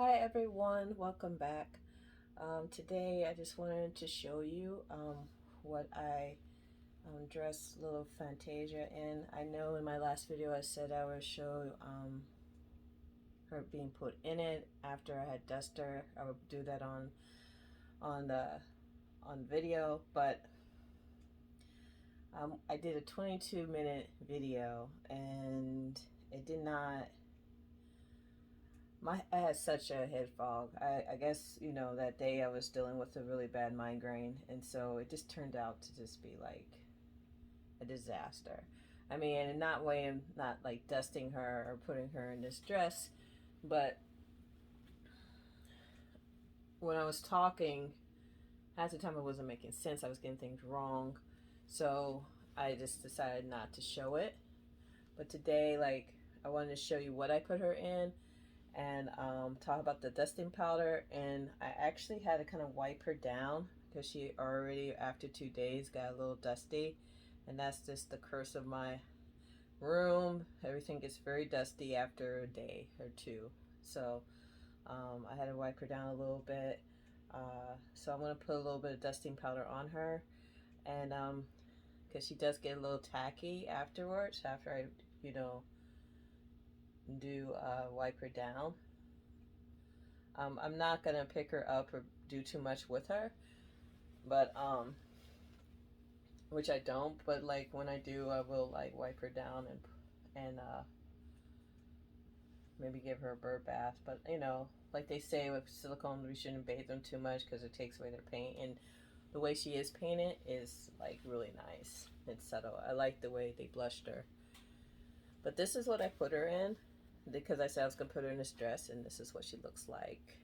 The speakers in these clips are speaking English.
Hi everyone, welcome back. Today I just wanted to show you what I dressed little Fantasia in. I know in my last video I said I would show her being put in it after I had dusted her. I would do that on video, but I did a 22-minute video and it did not. I had such a head fog. I guess, that day I was dealing with a really bad migraine, and so it just turned out to just be like a disaster. I mean, in that way, I'm not like dusting her or putting her in this dress, but when I was talking, half the time it wasn't making sense. I was getting things wrong, so I just decided not to show it. But today, like, I wanted to show you what I put her in and talk about the dusting powder. And I actually had to kind of wipe her down because she already after 2 days got a little dusty, and that's just the curse of my room. Everything gets very dusty after a day or two, so I had to wipe her down a little bit. So I'm going to put a little bit of dusting powder on her, and because she does get a little tacky afterwards after I do wipe her down. I'm not gonna pick her up or do too much with her, but which I don't. But like when I do, I will like wipe her down and maybe give her a bird bath. But like they say with silicone, we shouldn't bathe them too much because it takes away their paint. And the way she is painted is like really nice and subtle. I like the way they blushed her. But this is what I put her in because I said I was gonna put her in this dress, and this is what she looks like.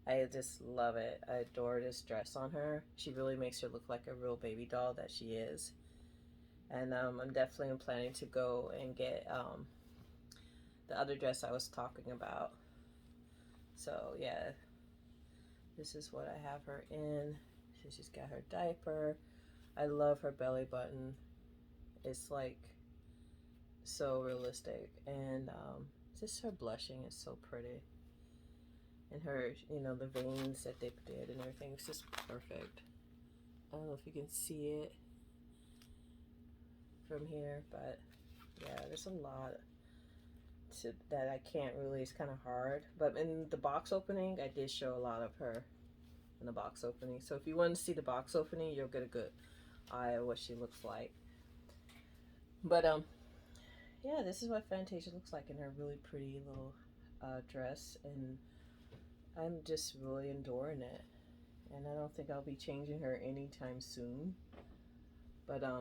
I just love it. I adore this dress on her. She really makes her look like a real baby doll that she is. And I'm definitely planning to go and get the other dress I was talking about. So yeah, this is what I have her in. She's got her diaper. I love her belly button. It's like so realistic, and just her blushing is so pretty. And her, the veins that they did and everything, it's just perfect. I don't know if you can see it from here, but yeah, there's a lot that I can't really, it's kind of hard. But in the box opening, I did show a lot of her in the box opening. So if you want to see the box opening, you'll get a good eye of what she looks like. But yeah, this is what Fantasia looks like in her really pretty little dress, and I'm just really adoring it. And I don't think I'll be changing her anytime soon. But I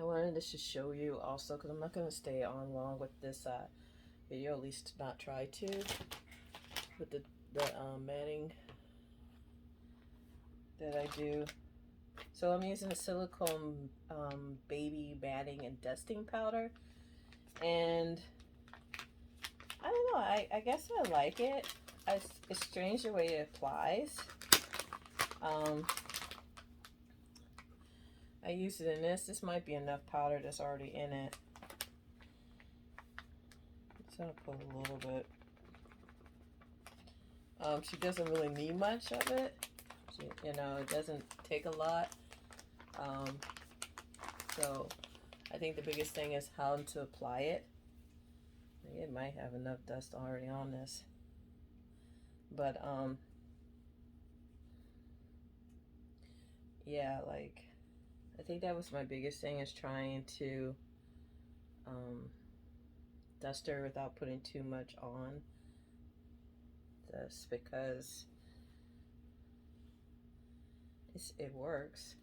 wanted to just show you also, because I'm not going to stay on long with this video, at least not try to, with the matting that I do. So I'm using a silicone baby matting and dusting powder, and I don't know, I guess I like it. It's strange the way it applies. I use it in this. This might be enough powder that's already in it. Just gonna put a little bit. She doesn't really need much of it. It doesn't take a lot. So I think the biggest thing is how to apply it. It might have enough dust already on this, but yeah, like I think that was my biggest thing, is trying to dust her without putting too much on this, because it works.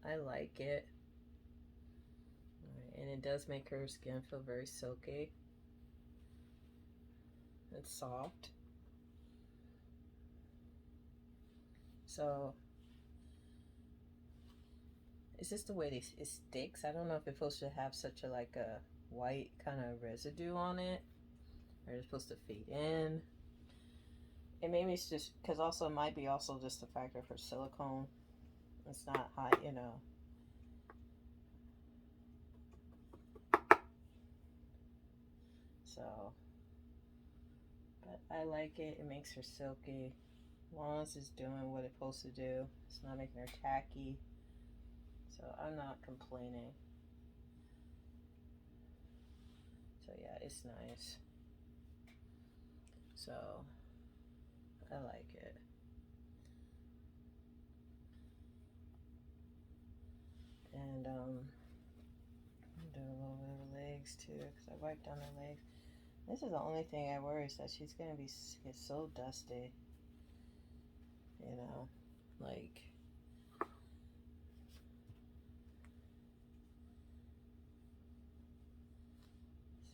I like it. And it does make her skin feel very silky. It's soft. So it's just the way it sticks. I don't know if it's supposed to have such a white kind of residue on it, or it's supposed to fade in. And maybe it's just because also it might be also just the fact of her silicone. It's not hot, So But I like it. It makes her silky. As long as it's doing what it's supposed to do. It's not making her tacky. So I'm not complaining. So yeah, it's nice. So I like it. And do a little bit of legs too, because I wiped down her legs. This is the only thing I worry, is that she's gonna get so dusty. You know, like,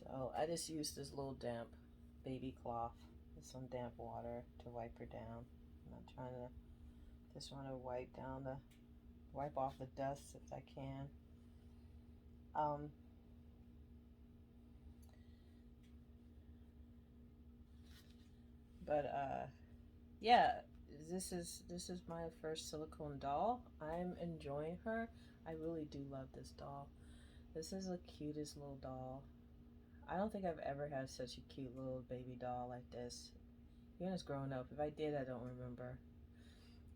so I just used this little damp baby cloth with some damp water to wipe her down. I'm not trying to, just want to wipe off the dust if I can. Yeah, this is my first silicone doll. I'm enjoying her. I really do love this doll. This is the cutest little doll. I don't think I've ever had such a cute little baby doll like this. Even as growing up. If I did, I don't remember.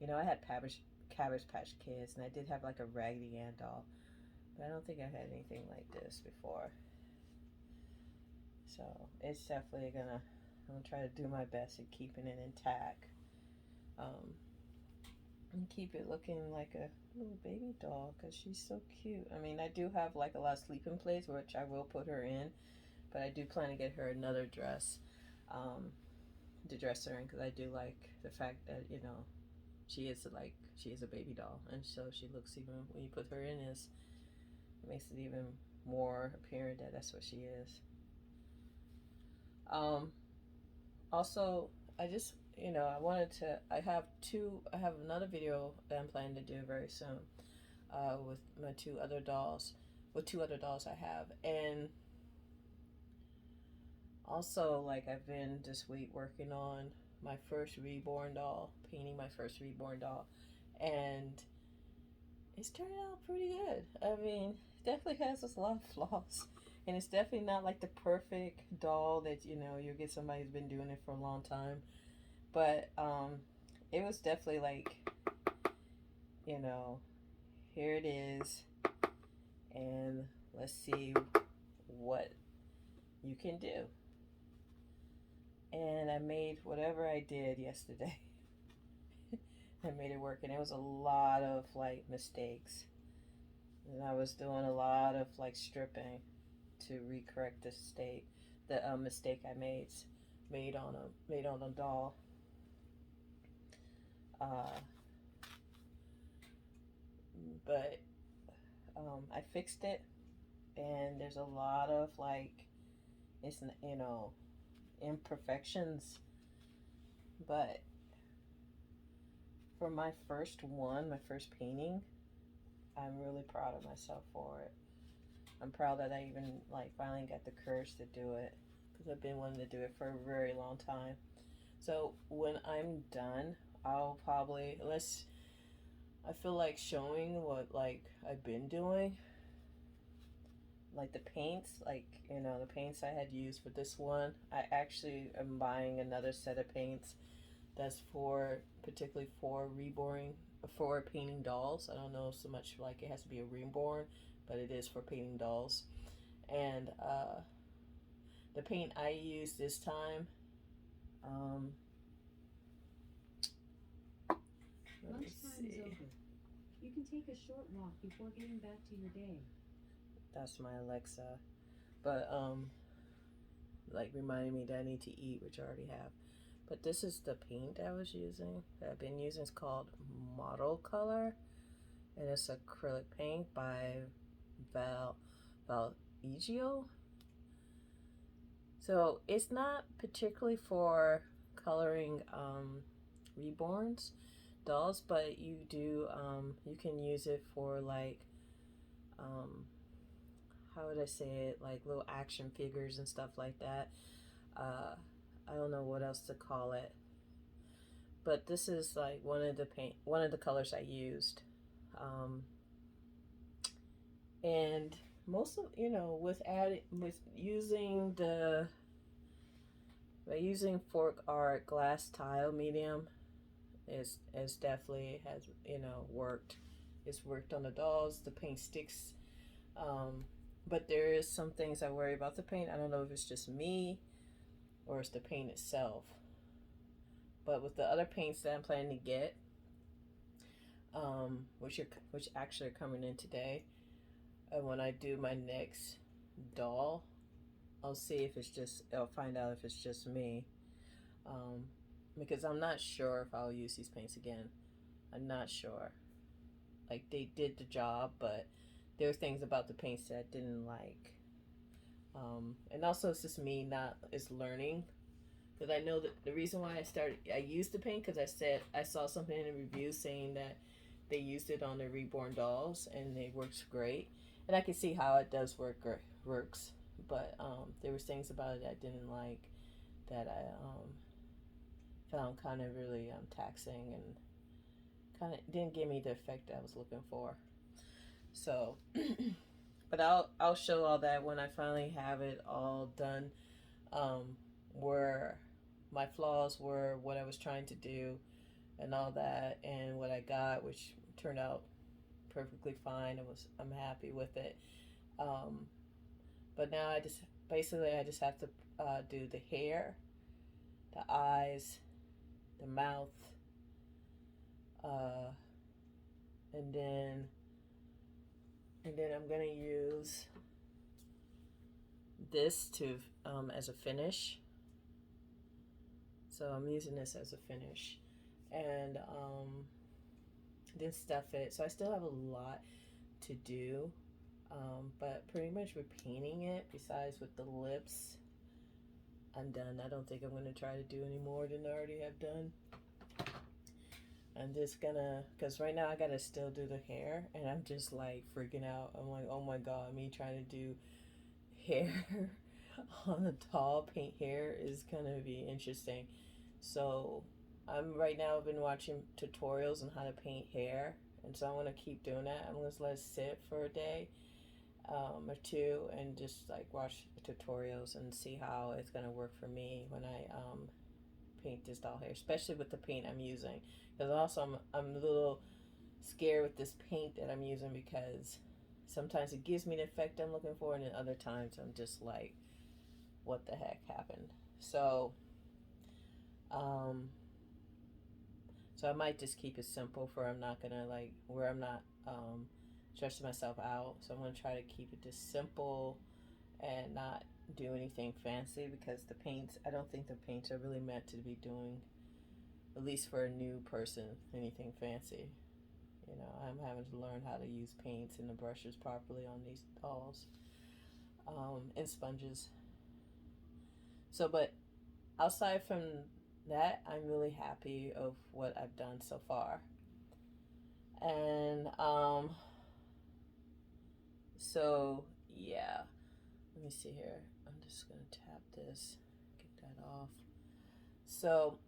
You know, I had Cabbage Patch Kids, and I did have like a Raggedy Ann doll, but I don't think I had anything like this before. So it's definitely I'm gonna try to do my best at keeping it intact, and keep it looking like a little baby doll, because she's so cute. I mean, I do have like a lot of sleeping plays, which I will put her in, but I do plan to get her another dress to dress her in, because I do like the fact that, you know, she is a baby doll, and so she looks, even when you put her in, it makes it even more apparent that that's what she is. Also, I just, you know, I have another video that I'm planning to do very soon, with my two other dolls I have. And also, like, I've been this week working on my first Reborn doll, painting my first Reborn doll, and it's turning out pretty good. I mean, it definitely has a lot of flaws, and it's definitely not like the perfect doll that, you know, you'll get somebody who's been doing it for a long time. But it was definitely like, you know, here it is, and let's see what you can do. And I made whatever I did yesterday. I made it work, and it was a lot of like mistakes, and I was doing a lot of like stripping to recorrect the mistake I made on a doll. But I fixed it, and there's a lot of like, it's, you know, imperfections, but for my first painting, I'm really proud of myself for it. I'm proud that I even like finally got the courage to do it, because I've been wanting to do it for a very long time. So when I'm done, I'll probably, I feel like showing what like I've been doing, like the paints, like, you know, the paints I had used for this one. I actually am buying another set of paints that's particularly for painting dolls. I don't know so much like it has to be a reborn, but it is for painting dolls. And the paint I used this time, lunchtime is over. You can take a short walk before getting back to your day. That's my Alexa, but like reminding me that I need to eat, which I already have. But this is the paint I was using, that I've been using. It's called Model Color, and it's acrylic paint by Vallejo. So it's not particularly for coloring reborns dolls, but you can use it for like, how would I say it, like little action figures and stuff like that. I don't know what else to call it, but this is like one of the colors I used, and most of, you know, with using But using fork art glass tile medium is definitely has, you know, worked. It's worked on the dolls. The paint sticks. But there is some things I worry about the paint. I don't know if it's just me or it's the paint itself. But with the other paints that I'm planning to get, which actually are coming in today, and when I do my next doll, I'll see if it's just. I'll find out if it's just me, um, because I'm not sure if I'll use these paints again. I'm not sure. Like they did the job, but there are things about the paints that I didn't like. And also it's just me not is learning, because I know that the reason why I used the paint because I saw something in a review saying that they used it on the Reborn Dolls and it works great, and I can see how it does works. But there was things about it I didn't like, that I found kind of really taxing, and kind of didn't give me the effect I was looking for. So, but I'll show all that when I finally have it all done. Where my flaws were, what I was trying to do, and all that, and what I got, which turned out perfectly fine. I'm happy with it. Um, but now I just have to do the hair, the eyes, the mouth, uh, and then I'm gonna use this to as a finish. So I'm using this as a finish, and then stuff it. So I still have a lot to do, but pretty much with painting it, besides with the lips, I'm done. I don't think I'm gonna try to do any more than I already have done. I'm just gonna, because right now I gotta still do the hair, and I'm just like freaking out. I'm like, oh my god, me trying to do hair on a doll, paint hair is gonna be interesting. So right now I've been watching tutorials on how to paint hair, and so I'm gonna keep doing that. I'm gonna let it sit for a day or two, and just like watch tutorials and see how it's gonna work for me when I paint this doll hair, especially with the paint I'm using. Because also I'm a little scared with this paint that I'm using, because sometimes it gives me the effect I'm looking for, and then other times I'm just like, what the heck happened? So so I might just keep it simple, for I'm not gonna like where I'm not stressing myself out. So I'm gonna try to keep it just simple and not do anything fancy, because the paints, I don't think the paints are really meant to be doing, at least for a new person, anything fancy. You know, I'm having to learn how to use paints and the brushes properly on these dolls, and sponges. So, but outside from that, I'm really happy of what I've done so far. And so yeah, let me see here. I'm just gonna tap this, get that off. So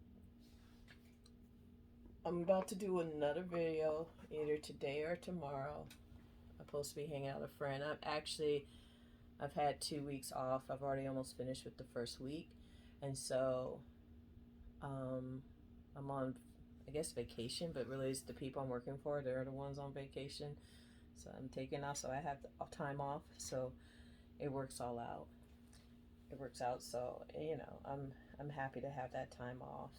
I'm about to do another video either today or tomorrow. I'm supposed to be hanging out with a friend. I've had 2 weeks off. I've already almost finished with the first week, and so I'm on, I guess, vacation, but really it's the people I'm working for, they're the ones on vacation. So I'm taking off, so I have time off, so it works all out. It works out, so you know, I'm happy to have that time off,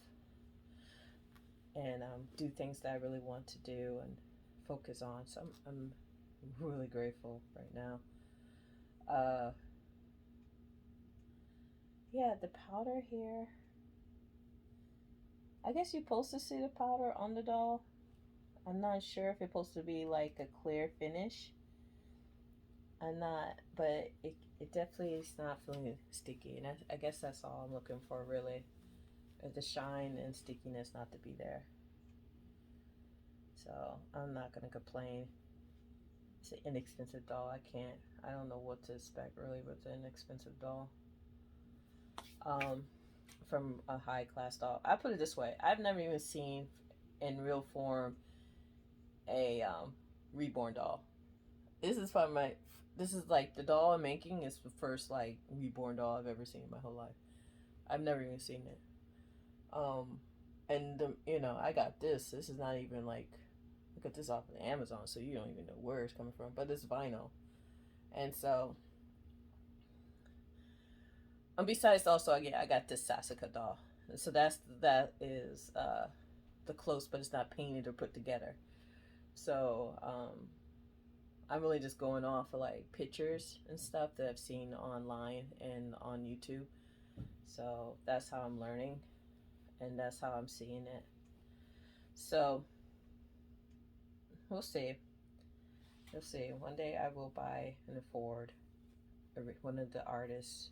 and do things that I really want to do and focus on. So I'm really grateful right now. Yeah, the powder here, I guess you're supposed to see the powder on the doll. I'm not sure if it's supposed to be like a clear finish. I'm not, but it definitely is not feeling sticky, and I guess that's all I'm looking for, really. The shine and stickiness not to be there. So I'm not gonna complain. It's an inexpensive doll. I don't know what to expect really with an inexpensive doll. From a high class doll. I put it this way: I've never even seen in real form a reborn doll. This is like the doll I'm making is the first like reborn doll I've ever seen in my whole life. I've never even seen it. Um, and you know, I got this. This is not even like I got this off of Amazon, so you don't even know where it's coming from. But it's vinyl, and so and besides, also yeah, I got this Sasuke doll. And so that is the close, but it's not painted or put together. So I'm really just going off of like pictures and stuff that I've seen online and on YouTube. So that's how I'm learning, and that's how I'm seeing it. So we'll see. We'll see. One day I will buy and afford one of the artists'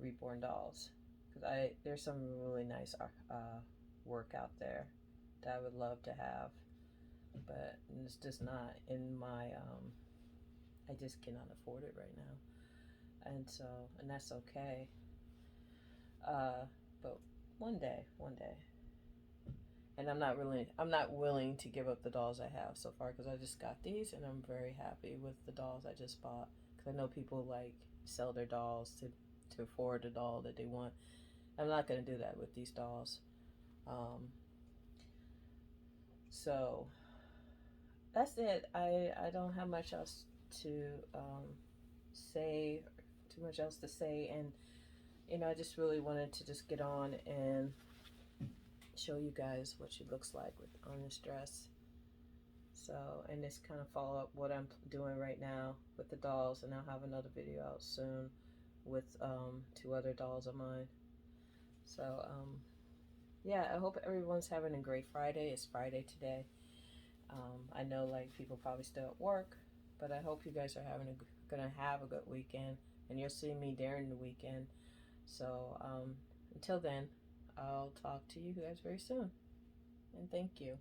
Reborn Dolls, because I there's some really nice work out there that I would love to have, but it's just not in my. I just cannot afford it right now, and so and that's okay. But one day, and I'm not willing to give up the dolls I have so far because I just got these and I'm very happy with the dolls I just bought because I know people like sell their dolls to afford the doll that they want. I'm not gonna do that with these dolls. So that's it. I don't have much else to say, too much else to say, and you know I just really wanted to just get on and show you guys what she looks like with on this dress. So, and this kind of follow up what I'm doing right now with the dolls, and I'll have another video out soon with two other dolls of mine. So yeah, I hope everyone's having a great Friday. It's Friday today. I know like people probably still at work, but I hope you guys are gonna have a good weekend, and you'll see me during the weekend. So until then, I'll talk to you guys very soon, and thank you.